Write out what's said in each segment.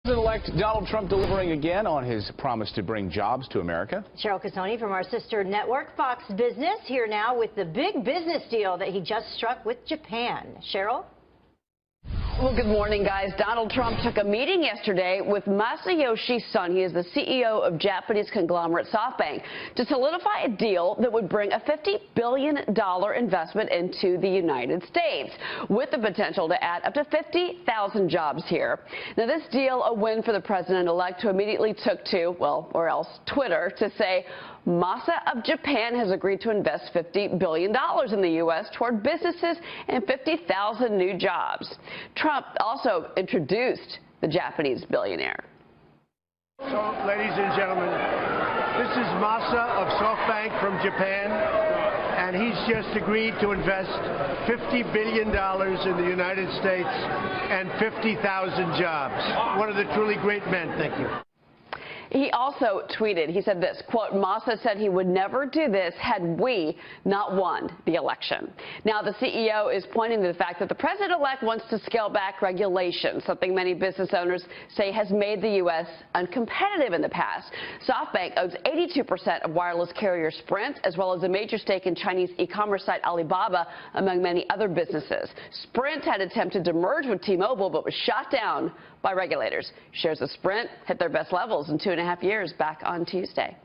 President-elect Donald Trump delivering again on his promise to bring jobs to America. Cheryl Casoni from our sister network, Fox Business, here now with the big business deal that he just struck with Japan. Cheryl? Well, good morning, guys. Donald Trump took a meeting yesterday with Masayoshi Son. He is the CEO of Japanese conglomerate SoftBank to solidify a deal that would bring a $50 billion investment into the United States, with the potential to add up to 50,000 jobs here. Now, this deal, a win for the president-elect, who immediately took to, well, or else Twitter, to say Masa of Japan has agreed to invest $50 billion in the U.S. toward businesses and 50,000 new jobs. Trump also introduced the Japanese billionaire. So, ladies and gentlemen, this is Masa of SoftBank from Japan, and he's just agreed to invest $50 billion in the United States and 50,000 jobs. One of the truly great men. Thank you. He also tweeted, he said this, quote, Masa said he would never do this had we not won the election. Now, the CEO is pointing to the fact that the president-elect wants to scale back regulations, something many business owners say has made the U.S. uncompetitive in the past. SoftBank owns 82% of wireless carrier Sprint, as well as a major stake in Chinese e-commerce site Alibaba, among many other businesses. Sprint had attempted to merge with T-Mobile, but was shot down by regulators. Shares of Sprint hit their best levels in 2.5 years back on Tuesday.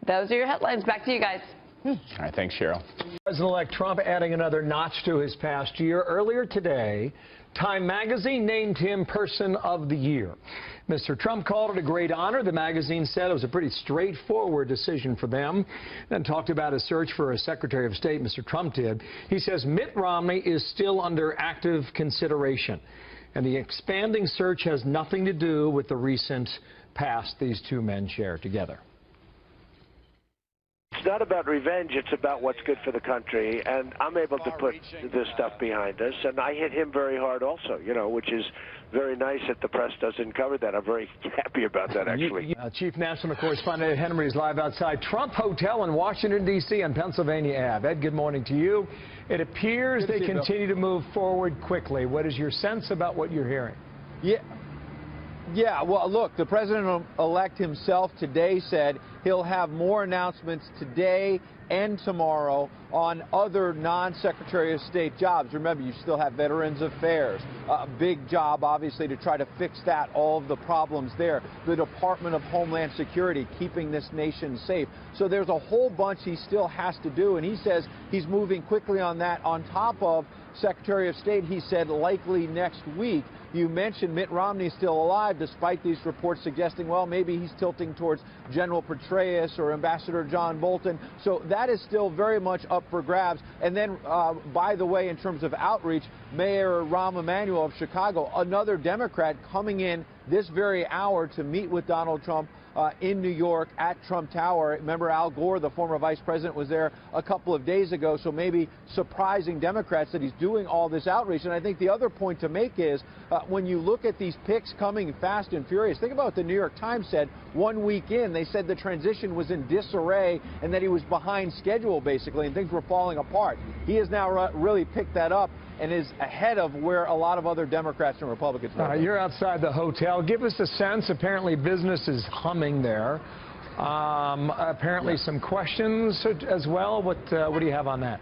Those are your headlines. Back to you guys. All right, thanks, Cheryl. President-elect Trump adding another notch to his past year. Earlier today, Time magazine named him Person of the Year. Mr. Trump called it a great honor. The magazine said it was a pretty straightforward decision for them. Then talked about his search for a Secretary of State, Mr. Trump did. He says Mitt Romney is still under active consideration. And the expanding search has nothing to do with the recent past these two men share together. It's not about revenge, it's about what's good for the country, and I'm able to put this stuff behind us, and I hit him very hard also, you know, which is very nice that the press doesn't cover that. I'm very happy about that, actually. Chief National Correspondent Ed Henry is live outside Trump Hotel in Washington, D.C. on Pennsylvania Ave. Ed, good morning to you. It appears they continue to move forward quickly. What is your sense about what you're hearing? Yeah, well, look, the president-elect himself today said he'll have more announcements today and tomorrow on other non-Secretary of State jobs. Remember, you still have Veterans Affairs, a big job, obviously, to try to fix that, all of the problems there. The Department of Homeland Security, keeping this nation safe. So there's a whole bunch he still has to do, and he says he's moving quickly on that. On top of Secretary of State, he said likely next week. You mentioned Mitt Romney still alive, despite these reports suggesting, well, maybe he's tilting towards General Petraeus or Ambassador John Bolton. So that is still very much up for grabs. And then, by the way, in terms of outreach, Mayor Rahm Emanuel of Chicago, another Democrat, coming in this very hour to meet with Donald Trump in New York at Trump Tower. Remember, Al Gore, the former vice president, was there a couple of days ago, so maybe surprising Democrats that he's doing all this outreach. And I think the other point to make is when you look at these picks coming fast and furious, think about what the New York Times said 1 week in. They said the transition was in disarray and that he was behind schedule, basically, and things were falling apart. He has now really picked that up and is ahead of where a lot of other Democrats and Republicans are. You're outside the hotel. Give us a sense. Apparently business is humming there. Apparently some questions as well. What do you have on that?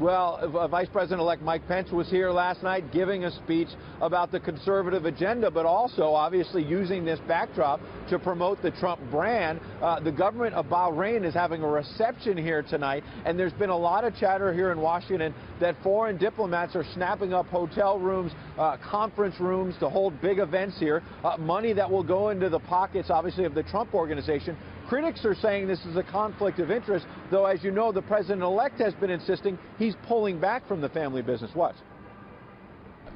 Well, Vice President-elect Mike Pence was here last night giving a speech about the conservative agenda, but also obviously using this backdrop to promote the Trump brand. The government of Bahrain is having a reception here tonight, and there's been a lot of chatter here in Washington that foreign diplomats are snapping up hotel rooms, conference rooms to hold big events here, money that will go into the pockets, obviously, of the Trump organization. Critics are saying this is a conflict of interest, though, as you know, the president-elect has been insisting he's pulling back from the family business. What?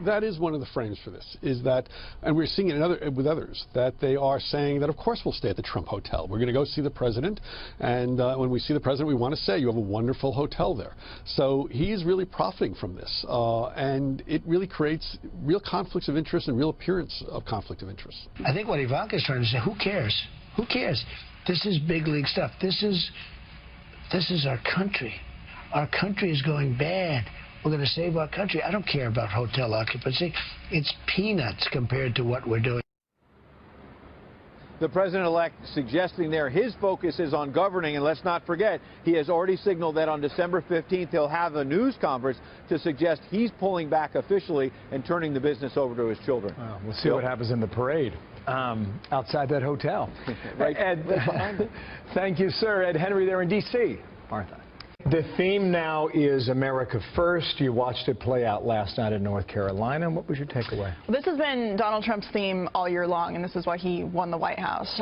That is one of the frames for this, is that, and we're seeing it with others, that they are saying that, of course, we'll stay at the Trump Hotel. We're going to go see the president, and when we see the president, we want to say, you have a wonderful hotel there. So he's really profiting from this, and it really creates real conflicts of interest and real appearance of conflict of interest. I think what Ivanka is trying to say, who cares? Who cares? This is big league stuff. This is our country. Our country is going bad. we're going to save our country. I don't care about hotel occupancy. It's peanuts compared to what we're doing. The president-elect suggesting there his focus is on governing, and let's not forget, he has already signaled that on December 15th he'll have a news conference to suggest he's pulling back officially and turning the business over to his children. Well, we'll see what happens in the parade outside that hotel. Right. Ed, thank you, sir. Ed Henry there in D.C. Martha. The theme now is America First. You watched it play out last night in North Carolina. What was your takeaway? This has been Donald Trump's theme all year long, and this is why he won the White House.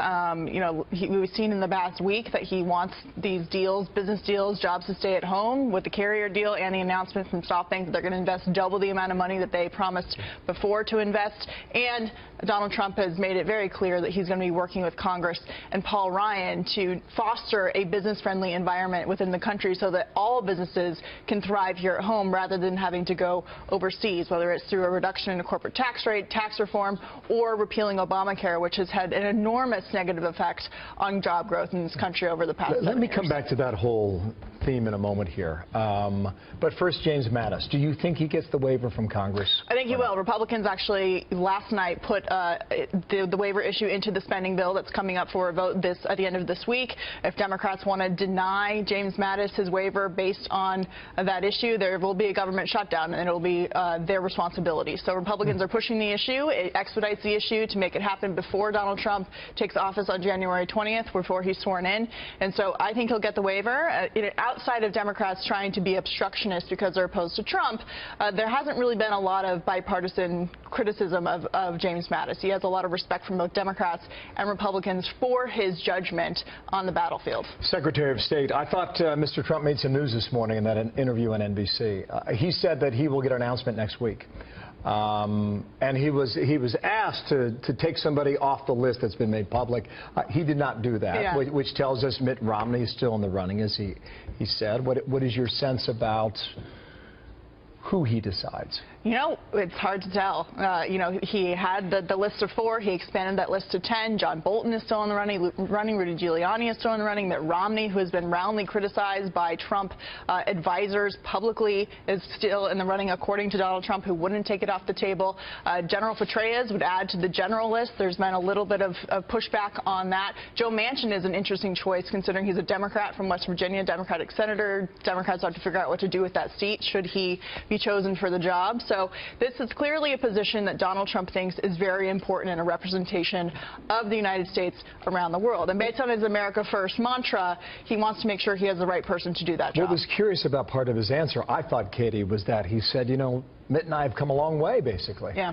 You know, we've seen in the past week that he wants these deals, business deals, jobs to stay at home with the carrier deal and the announcement from SoftBank that they're going to invest double the amount of money that they promised before to invest. And Donald Trump has made it very clear that he's going to be working with Congress and Paul Ryan to foster a business-friendly environment within the country so that all businesses can thrive here at home rather than having to go overseas, whether it's through a reduction in the corporate tax rate, tax reform, or repealing Obamacare, which has had an enormous negative effect on job growth in this country over the past 7 years. Let me come back to that whole theme in a moment here. But first, James Mattis, do you think he gets the waiver from Congress? I think he will. Republicans actually last night put the waiver issue into the spending bill that's coming up for a vote at the end of this week. If Democrats want to deny James Mattis his waiver based on that issue, there will be a government shutdown, and it will be their responsibility. So Republicans are pushing the issue. It expedites the issue to make it happen before Donald Trump takes office on January 20th, before he's sworn in. And so I think he'll get the waiver. Outside of Democrats trying to be obstructionist because they're opposed to Trump, there hasn't really been a lot of bipartisan criticism of James Mattis. He has a lot of respect from both Democrats and Republicans for his judgment on the battlefield. Secretary of State, I thought Mr. Trump made some news this morning in that interview on NBC. He said that he will get an announcement next week. And he was asked to take somebody off the list that's been made public. He did not do that, which tells us Mitt Romney is still in the running, as he said. What is your sense about who he decides? You know, it's hard to tell. You know, he had the list of 4. He expanded that list to 10. John Bolton is still in the running. Rudy Giuliani is still in the running. Mitt Romney, who has been roundly criticized by Trump advisors publicly, is still in the running, according to Donald Trump, who wouldn't take it off the table. General Petraeus would add to the general list. There's been a little bit of pushback on that. Joe Manchin is an interesting choice, considering he's a Democrat from West Virginia, Democratic senator. Democrats have to figure out what to do with that seat should he be chosen for the job. So this is clearly a position that Donald Trump thinks is very important in a representation of the United States around the world. And based on his America First mantra, he wants to make sure he has the right person to do that job. What was curious about part of his answer, I thought, Katie, was that he said, you know, Mitt and I have come a long way, basically. Yeah.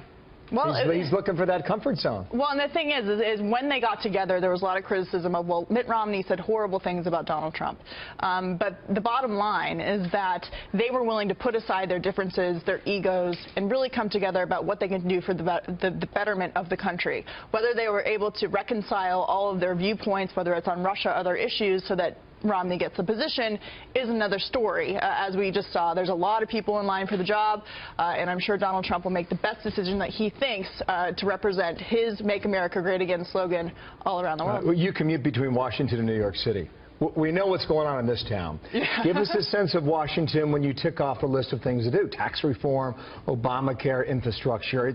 Well, he's looking for that comfort zone. Well, and the thing is when they got together, there was a lot of criticism of, well, Mitt Romney said horrible things about Donald Trump. But the bottom line is that they were willing to put aside their differences, their egos, and really come together about what they can do for the betterment of the country. Whether they were able to reconcile all of their viewpoints, whether it's on Russia or other issues, so that Romney gets the position, is another story. As we just saw, there's a lot of people in line for the job, and I'm sure Donald Trump will make the best decision that he thinks to represent his Make America Great Again slogan all around the world. You commute between Washington and New York City. We know what's going on in this town. Yeah. Give us a sense of Washington when you tick off a list of things to do. Tax reform, Obamacare, infrastructure.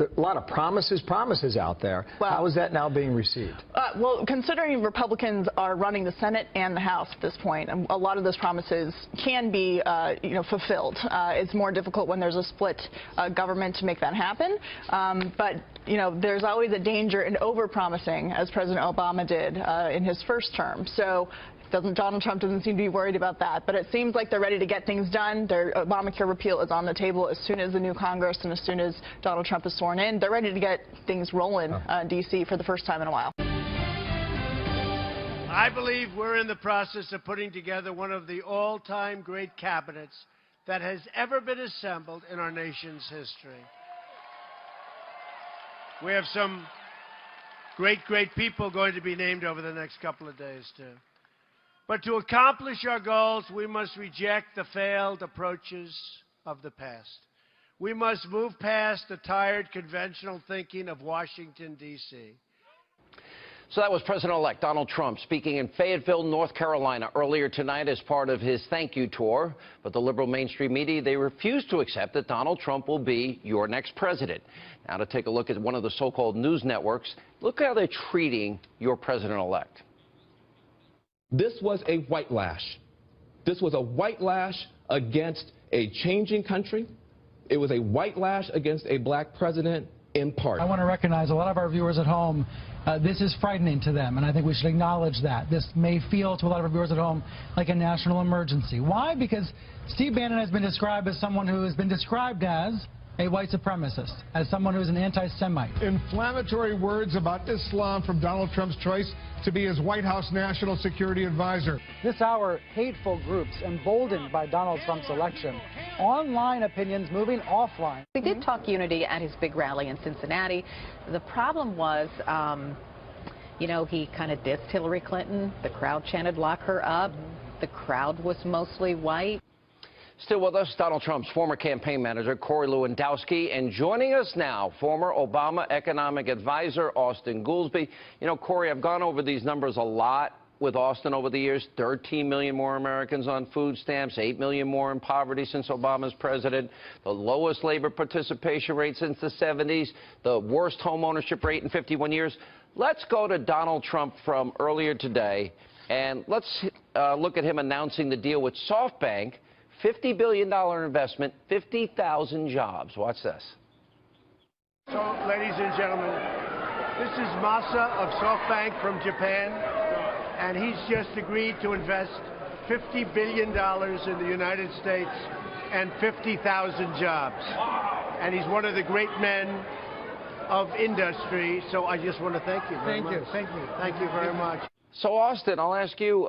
A lot of promises out there. Well, how is that now being received? Well, considering Republicans are running the Senate and the House at this point, a lot of those promises can be, fulfilled. It's more difficult when there's a split government to make that happen. But there's always a danger in over-promising, as President Obama did in his first term. So Donald Trump doesn't seem to be worried about that, but it seems like they're ready to get things done. Their Obamacare repeal is on the table as soon as the new Congress and as soon as Donald Trump is sworn in. They're ready to get things rolling in D.C. for the first time in a while. I believe we're in the process of putting together one of the all-time great cabinets that has ever been assembled in our nation's history. We have some great people going to be named over the next couple of days, too. But to accomplish our goals, we must reject the failed approaches of the past. We must move past the tired conventional thinking of Washington, D.C. So that was President-elect Donald Trump speaking in Fayetteville, North Carolina earlier tonight as part of his thank you tour. But the liberal mainstream media, they refuse to accept that Donald Trump will be your next president. Now to take a look at one of the so-called news networks, look how they're treating your president-elect. This was a white lash. This was a white lash against a changing country. It was a white lash against a black president in part. I want to recognize a lot of our viewers at home. This is frightening to them, and I think we should acknowledge that. This may feel to a lot of our viewers at home like a national emergency. Why? Because Steve Bannon has been described as someone who has been described as a white supremacist, as someone who is an anti-Semite. Inflammatory words about Islam from Donald Trump's choice to be his White House National Security Advisor. This hour, hateful groups emboldened by Donald Trump's election. Online opinions moving offline. He did talk unity at his big rally in Cincinnati. The problem was, you know, he kind of dissed Hillary Clinton. The crowd chanted, "Lock her up." The crowd was mostly white. Still with us, Donald Trump's former campaign manager, Corey Lewandowski, and joining us now, former Obama economic advisor, Austan Goolsbee. You know, Corey, I've gone over these numbers a lot with Austan over the years. 13 million more Americans on food stamps, 8 million more in poverty since Obama's president, the lowest labor participation rate since the 70s, the worst home ownership rate in 51 years. Let's go to Donald Trump from earlier today, and let's look at him announcing the deal with SoftBank. $50 billion investment, 50,000 jobs. Watch this. So, ladies and gentlemen, this is Masa of SoftBank from Japan, and he's just agreed to invest $50 billion in the United States and 50,000 jobs. And he's one of the great men of industry, so I just want to thank you very much. Thank you. Thank you very much. So, Austan, I'll ask you,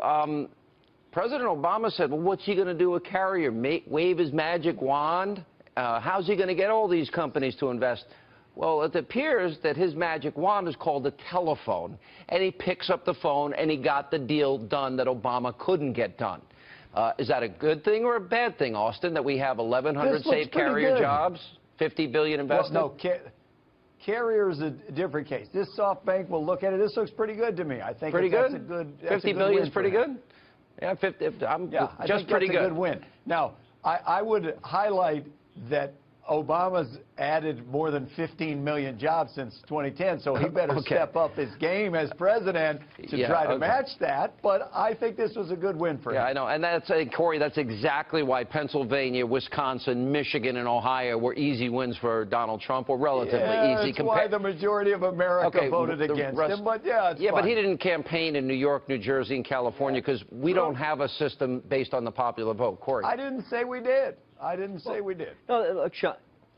President Obama said, well, what's he going to do with Carrier? Wave his magic wand? How's he going to get all these companies to invest? Well, it appears that his magic wand is called a telephone, and he picks up the phone, and he got the deal done that Obama couldn't get done. Is that a good thing or a bad thing, Austan, that we have 1,100 safe Carrier jobs, $50 billion invested? Well, no, Carrier is a different case. This SoftBank will look at it. This looks pretty good to me. I think pretty that's good? a good. $50 billion is pretty good? Yeah, 50. I'm I just think pretty that's good. A good win. Now, I would highlight that Obama's added more than 15 million jobs since 2010, so he better step up his game as president to try to match that. But I think this was a good win for him. Yeah, I know. And that's, Corey, that's exactly why Pennsylvania, Wisconsin, Michigan, and Ohio were easy wins for Donald Trump, or relatively easy. That's why the majority of America voted against him. But it's but fine. he didn't campaign in New York, New Jersey, and California because we don't have a system based on the popular vote. Corey. I didn't say we did. I didn't say we did. No,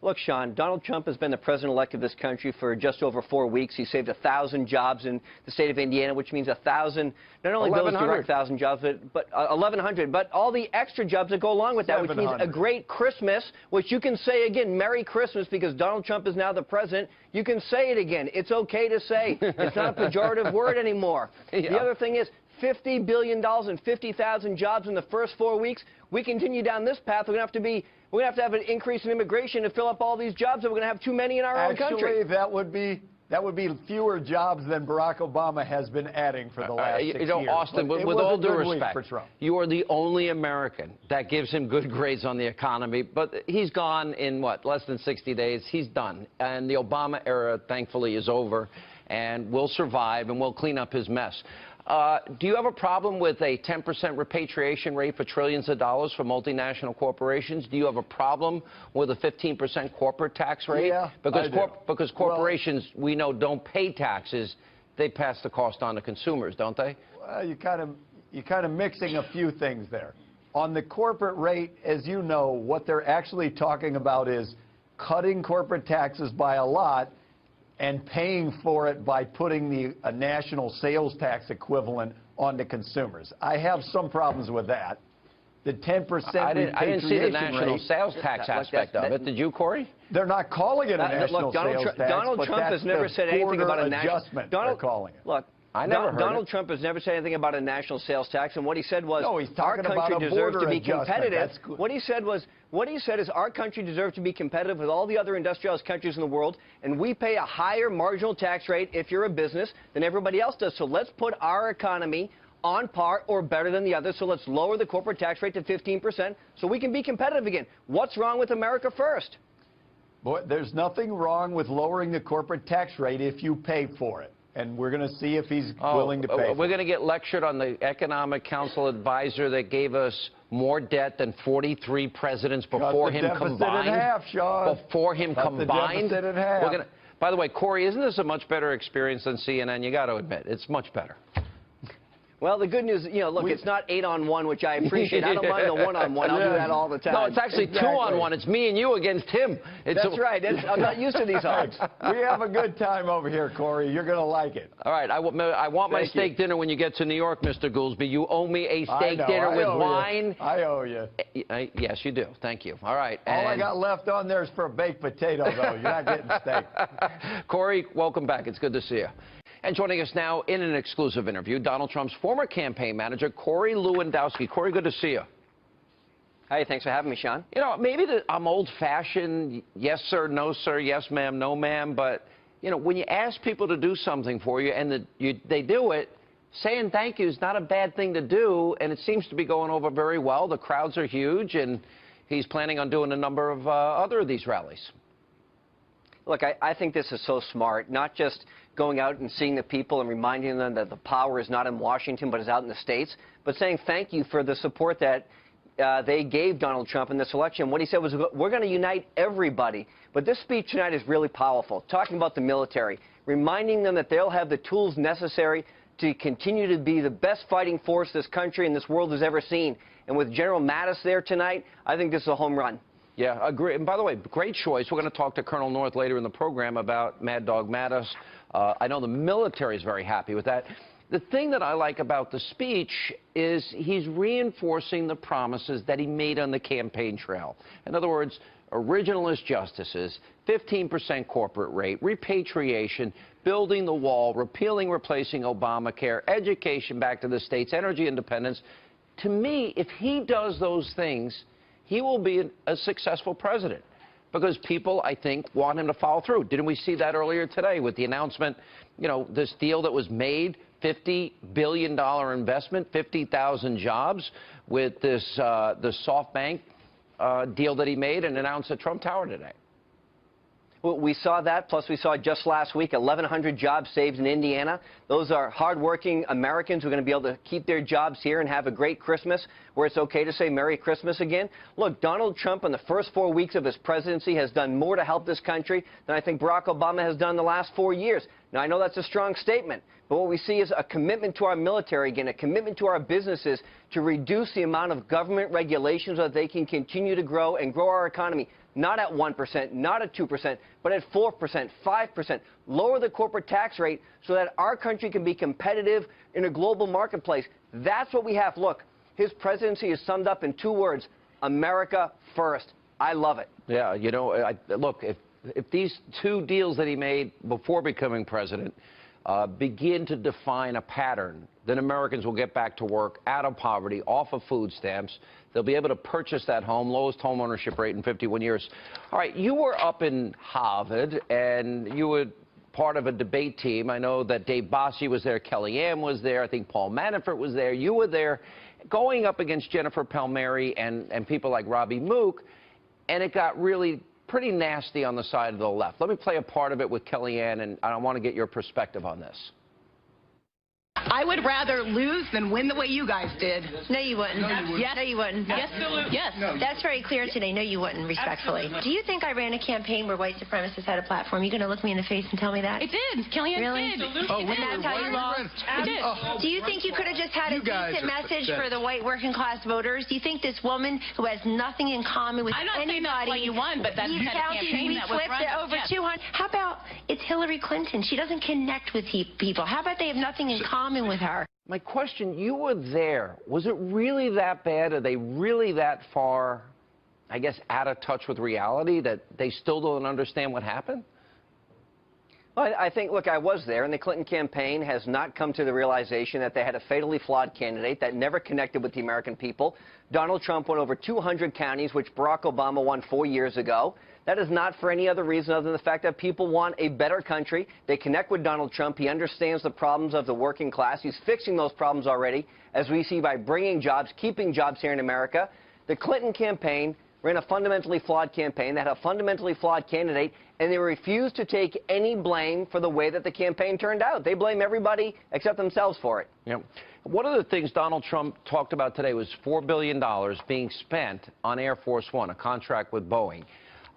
look, Sean, Donald Trump has been the president-elect of this country for just over 4 weeks. He saved 1,000 jobs in the state of Indiana, which means 1,000, not only those direct 1,000 jobs, but 1,100, but all the extra jobs that go along with that, which means a great Christmas, which you can say again, Merry Christmas, because Donald Trump is now the president. You can say it again. It's okay to say. It's not a pejorative word anymore. The other thing is, $50 billion and 50,000 jobs in the first 4 weeks. We continue down this path. We're going to have to have an increase in immigration to fill up all these jobs, and we're going to have too many in our own country. Actually, that would be fewer jobs than Barack Obama has been adding for the last 6 years. Austan, with all due respect, you are the only American that gives him good grades on the economy. But he's gone in, what, less than 60 days? He's done. And the Obama era, thankfully, is over. And we'll survive, and we'll clean up his mess. Do you have a problem with a 10% repatriation rate for trillions of dollars for multinational corporations? Do you have a problem with a 15% corporate tax rate? Yeah, because corporations, we know, don't pay taxes. They pass the cost on to consumers, don't they? Well, you're kind of mixing a few things there. On the corporate rate, as you know, what they're actually talking about is cutting corporate taxes by a lot and paying for it by putting a national sales tax equivalent onto consumers. I have some problems with that. The 10% repatriation I didn't see the national rate, sales tax aspect of it. Did you, Corey? They're not calling it a national sales tax, Donald but Trump that's has never the said anything about a national adjustment. They're calling it. Look, I never heard Donald it. Trump has never said anything about a national sales tax, and what he said was No, he's our talking about country a deserves to border be adjustment. competitive. That's good. What he said is our country deserves to be competitive with all the other industrialized countries in the world, and we pay a higher marginal tax rate if you're a business than everybody else does. So let's put our economy on par or better than the others. So let's lower the corporate tax rate to 15% so we can be competitive again. What's wrong with America First? Boy, there's nothing wrong with lowering the corporate tax rate if you pay for it. And we're going to see if he's willing to pay for it. We're going to get lectured on the Economic Council advisor that gave us more debt than 43 presidents before him combined. Cut the deficit in half, Sean. Before him Cut combined. the deficit in half. By the way, Corey, isn't this a much better experience than CNN? You got to admit, it's much better. Well, the good news, look, it's not 8-on-1, which I appreciate. I don't mind the 1-on-1. I'll do that all the time. No, it's actually 2-on-1. It's me and you against him. That's right. I'm not used to these odds. We have a good time over here, Corey. You're going to like it. All right. I want my steak dinner when you get to New York, Mr. Goolsbee. You owe me a steak dinner with wine. I owe you. Yes, you do. Thank you. All right. All I got left on there is for a baked potato, though. You're not getting steak. Corey, welcome back. It's good to see you. And joining us now in an exclusive interview, Donald Trump's former campaign manager, Corey Lewandowski. Corey, good to see you. Hey, thanks for having me, Sean. Maybe I'm old-fashioned, yes, sir, no, sir, yes, ma'am, no, ma'am, but, when you ask people to do something for you and they do it, saying thank you is not a bad thing to do, and it seems to be going over very well. The crowds are huge, and he's planning on doing a number of other of these rallies. Look, I think this is so smart, not just going out and seeing the people and reminding them that the power is not in Washington but is out in the States, but saying thank you for the support that they gave Donald Trump in this election. What he said was, we're going to unite everybody. But this speech tonight is really powerful, talking about the military, reminding them that they'll have the tools necessary to continue to be the best fighting force this country and this world has ever seen. And with General Mattis there tonight, I think this is a home run. Yeah, agree. And by the way, great choice. We're going to talk to Colonel North later in the program about Mad Dog Mattis. I know the military is very happy with that. The thing that I like about the speech is he's reinforcing the promises that he made on the campaign trail. In other words, originalist justices, 15% corporate rate, repatriation, building the wall, repealing, replacing Obamacare, education back to the states, energy independence. To me, if he does those things, he will be a successful president because people, I think, want him to follow through. Didn't we see that earlier today with the announcement, this deal that was made, $50 billion investment, 50,000 jobs with this the SoftBank deal that he made and announced at Trump Tower today? Well, we saw that, plus we saw just last week 1,100 jobs saved in Indiana. Those are hardworking Americans who are going to be able to keep their jobs here and have a great Christmas, where it's okay to say Merry Christmas again. Look, Donald Trump in the first 4 weeks of his presidency has done more to help this country than I think Barack Obama has done the last 4 years. Now, I know that's a strong statement, but what we see is a commitment to our military, again, a commitment to our businesses to reduce the amount of government regulations so that they can continue to grow and grow our economy. Not at 1%, not at 2%, but at 4%, 5%. Lower the corporate tax rate so that our country can be competitive in a global marketplace. That's what we have. Look, his presidency is summed up in 2 words, America first. I love it. Yeah, look, if these 2 deals that he made before becoming president begin to define a pattern, then Americans will get back to work, out of poverty, off of food stamps. They'll be able to purchase that home, lowest home ownership rate in 51 years. All right, you were up in Harvard, and you were part of a debate team. I know that Dave Bossie was there, Kellyanne was there, I think Paul Manafort was there. You were there going up against Jennifer Palmieri and people like Robbie Mook, and it got really pretty nasty on the side of the left. Let me play a part of it with Kellyanne, and I want to get your perspective on this. I would rather lose than win the way you guys did. No, you wouldn't. Yes. No, you wouldn't. Yes. Yes. That's very clear today. No, you wouldn't, respectfully. Absolutely. Do you think I ran a campaign where white supremacists had a platform? You going to look me in the face and tell me that? It did. Kellyanne really? did. Oh, and that's how you lost? I did. Do you think you could have just had a decent message for the white working class voters? Do you think this woman who has nothing in common with anybody... I'm not saying that's why you won, but that's you had a campaign that was run. Over 200. How about it's Hillary Clinton? She doesn't connect with people. How about they have nothing in common with her? My question, you were there. Was it really that bad? Are they really that far, I guess, out of touch with reality that they still don't understand what happened? Well, I think, look, I was there, and the Clinton campaign has not come to the realization that they had a fatally flawed candidate that never connected with the American people. Donald Trump won over 200 counties, which Barack Obama won 4 years ago. That is not for any other reason other than the fact that people want a better country. They connect with Donald Trump. He understands the problems of the working class. He's fixing those problems already, as we see by bringing jobs, keeping jobs here in America. The Clinton campaign ran a fundamentally flawed campaign. They had a fundamentally flawed candidate, and they refused to take any blame for the way that the campaign turned out. They blame everybody except themselves for it. Yeah. One of the things Donald Trump talked about today was $4 billion being spent on Air Force One, a contract with Boeing.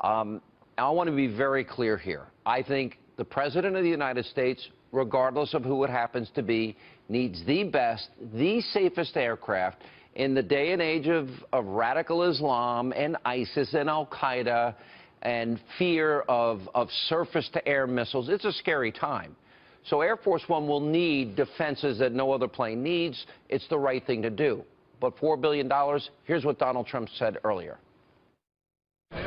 I want to be very clear here. I think the President of the United States, regardless of who it happens to be, needs the best, the safest aircraft. In the day and age of radical Islam and ISIS and Al-Qaeda and fear of surface-to-air missiles, it's a scary time. So Air Force One will need defenses that no other plane needs. It's the right thing to do. But $4 billion, here's what Donald Trump said earlier.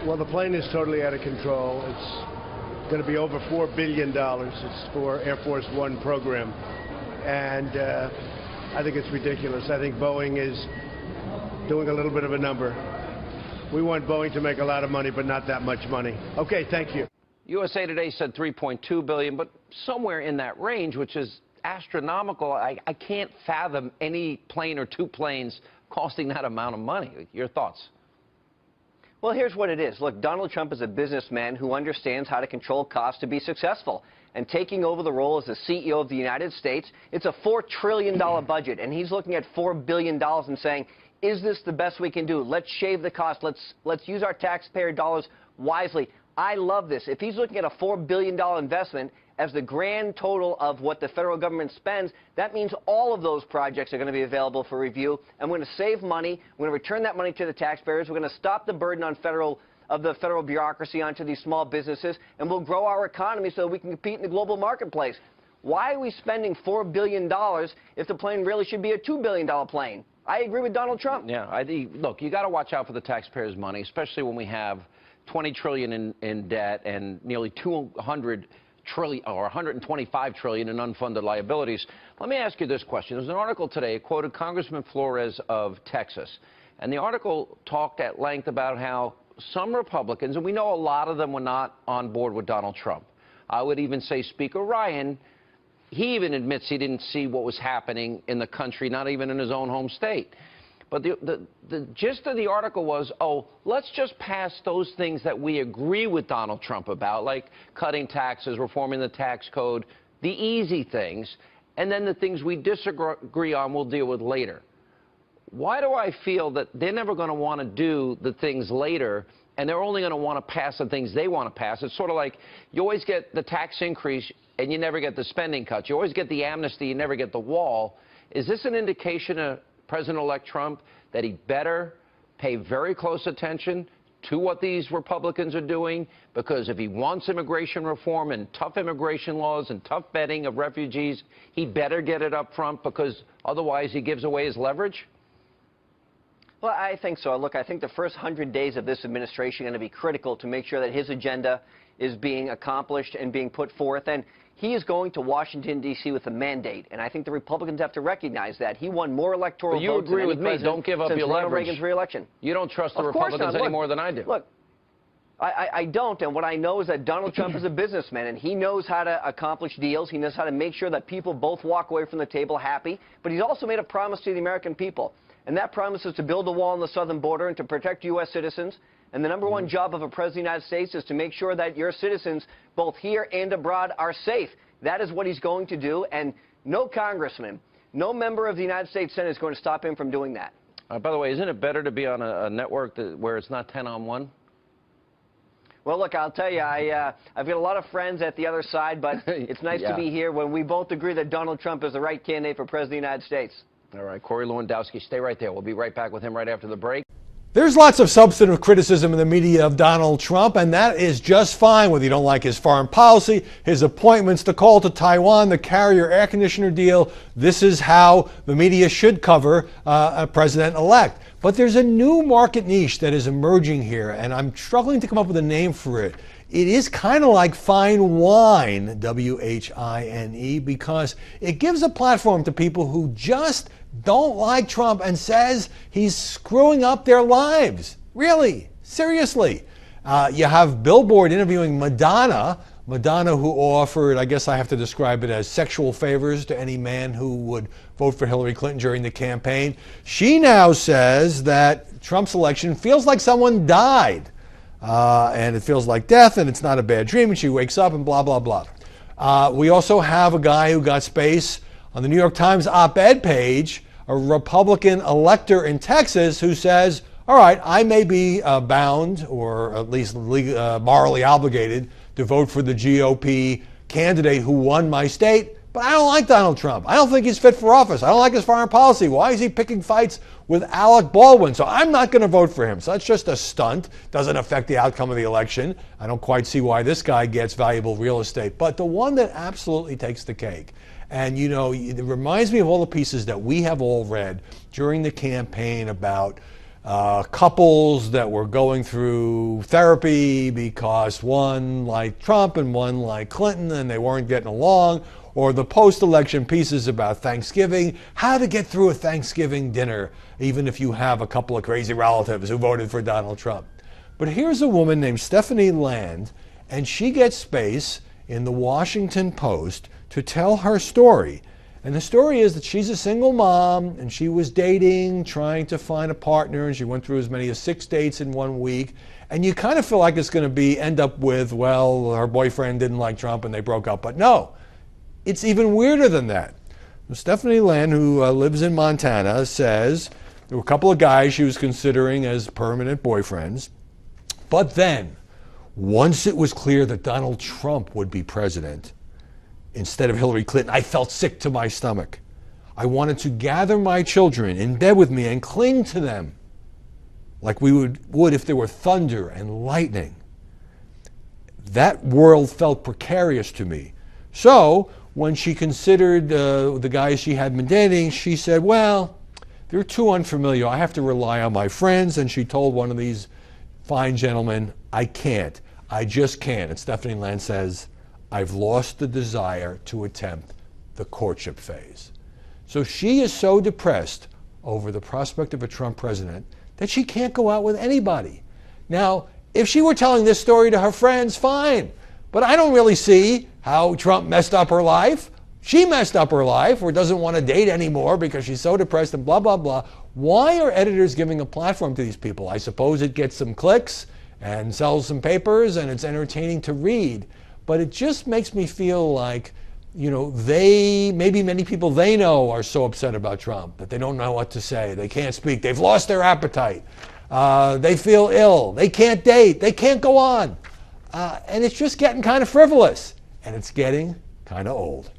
Well, the plane is totally out of control. It's going to be over $4 billion. It's for Air Force One program. And I think it's ridiculous. I think Boeing is doing a little bit of a number. We want Boeing to make a lot of money, but not that much money. Okay, thank you. USA Today said $3.2 billion, but somewhere in that range, which is astronomical. I can't fathom any plane or two planes costing that amount of money. Your thoughts? Well, here's what it is. Look, Donald Trump is a businessman who understands how to control costs to be successful. And taking over the role as the CEO of the United States, it's a $4 trillion budget, and he's looking at $4 billion and saying, is this the best we can do? Let's shave the cost. Let's use our taxpayer dollars wisely. I love this. If he's looking at a $4 billion investment as the grand total of what the federal government spends, that means all of those projects are going to be available for review, and we're going to save money. We're going to return that money to the taxpayers. We're going to stop the burden on the federal bureaucracy onto these small businesses, and we'll grow our economy so that we can compete in the global marketplace. Why are we spending $4 billion if the plane really should be a $2 billion plane? I agree with Donald Trump. Yeah, look, you got to watch out for the taxpayers' money, especially when we have $20 trillion in debt and nearly $200 trillion or $125 trillion in unfunded liabilities. Let me ask you this question. There's an article today. It quoted Congressman Flores of Texas, and the article talked at length about how some Republicans, and we know a lot of them were not on board with Donald Trump. I would even say Speaker Ryan, he even admits he didn't see what was happening in the country, not even in his own home state. But the gist of the article was, oh, let's just pass those things that we agree with Donald Trump about, like cutting taxes, reforming the tax code, the easy things, and then the things we disagree on we'll deal with later. Why do I feel that they're never going to want to do the things later, and they're only going to want to pass the things they want to pass? It's sort of like you always get the tax increase, and you never get the spending cuts. You always get the amnesty, you never get the wall. Is this an indication of President-elect Trump that he better pay very close attention to what these Republicans are doing? Because if he wants immigration reform and tough immigration laws and tough vetting of refugees, he better get it up front, because otherwise he gives away his leverage? Well, I think so. Look, I think the first 100 days of this administration are going to be critical to make sure that his agenda is being accomplished and being put forth. And he is going to Washington, D.C. with a mandate, and I think the Republicans have to recognize that. He won more electoral votes than any president don't give up since your Ronald leverage. Reagan's re-election. You don't trust the Republicans any more than I do. Look, I don't, and what I know is that Donald Trump is a businessman, and he knows how to accomplish deals. He knows how to make sure that people both walk away from the table happy, but he's also made a promise to the American people, and that promise is to build a wall on the southern border and to protect U.S. citizens. And the number one job of a president of the United States is to make sure that your citizens, both here and abroad, are safe. That is what he's going to do, and no congressman, no member of the United States Senate is going to stop him from doing that. By the way, isn't it better to be on a network where it's not 10-on-1? Well, look, I'll tell you, I've got a lot of friends at the other side, but it's nice to be here when we both agree that Donald Trump is the right candidate for President of the United States. All right, Corey Lewandowski, stay right there. We'll be right back with him right after the break. There's lots of substantive criticism in the media of Donald Trump, and that is just fine, whether you don't like his foreign policy, his appointments, the call to Taiwan, the Carrier air conditioner deal. This is how the media should cover a president-elect. But there's a new market niche that is emerging here, and I'm struggling to come up with a name for it. It is kind of like fine wine, W-H-I-N-E, because it gives a platform to people who just don't like Trump and says he's screwing up their lives. Really, seriously. You have Billboard interviewing Madonna who offered, I guess I have to describe it as sexual favors to any man who would vote for Hillary Clinton during the campaign. She now says that Trump's election feels like someone died. And it feels like death, and it's not a bad dream, and she wakes up and blah, blah, blah. We also have a guy who got space on the New York Times op-ed page, a Republican elector in Texas who says, all right, I may be bound, or at least morally obligated, to vote for the GOP candidate who won my state, but I don't like Donald Trump. I don't think he's fit for office. I don't like his foreign policy. Why is he picking fights with Alec Baldwin? So I'm not going to vote for him. So that's just a stunt. Doesn't affect the outcome of the election. I don't quite see why this guy gets valuable real estate. But the one that absolutely takes the cake, and you know, it reminds me of all the pieces that we have all read during the campaign about couples that were going through therapy because one liked Trump and one liked Clinton and they weren't getting along, or the post-election pieces about Thanksgiving, how to get through a Thanksgiving dinner, even if you have a couple of crazy relatives who voted for Donald Trump. But here's a woman named Stephanie Land, and she gets space in the Washington Post to tell her story. And the story is that she's a single mom, and she was dating, trying to find a partner, and she went through as many as 6 dates in 1 week. And you kind of feel like it's going to end up with, well, her boyfriend didn't like Trump and they broke up. But no, it's even weirder than that. Stephanie Land, who lives in Montana, says there were a couple of guys she was considering as permanent boyfriends. But then, once it was clear that Donald Trump would be president instead of Hillary Clinton, I felt sick to my stomach. I wanted to gather my children in bed with me and cling to them like we would if there were thunder and lightning. That world felt precarious to me. So when she considered the guys she had been dating, she said, well, they're too unfamiliar. I have to rely on my friends. And she told one of these fine gentlemen, I can't. I just can't. And Stephanie Land says, I've lost the desire to attempt the courtship phase. So she is so depressed over the prospect of a Trump president that she can't go out with anybody. Now, if she were telling this story to her friends, fine. But I don't really see how Trump messed up her life. She messed up her life or doesn't want to date anymore because she's so depressed and blah, blah, blah. Why are editors giving a platform to these people? I suppose it gets some clicks and sells some papers and it's entertaining to read. But it just makes me feel like, you know, maybe many people they know are so upset about Trump that they don't know what to say. They can't speak. They've lost their appetite. They feel ill. They can't date. They can't go on. And it's just getting kind of frivolous. And it's getting kind of old.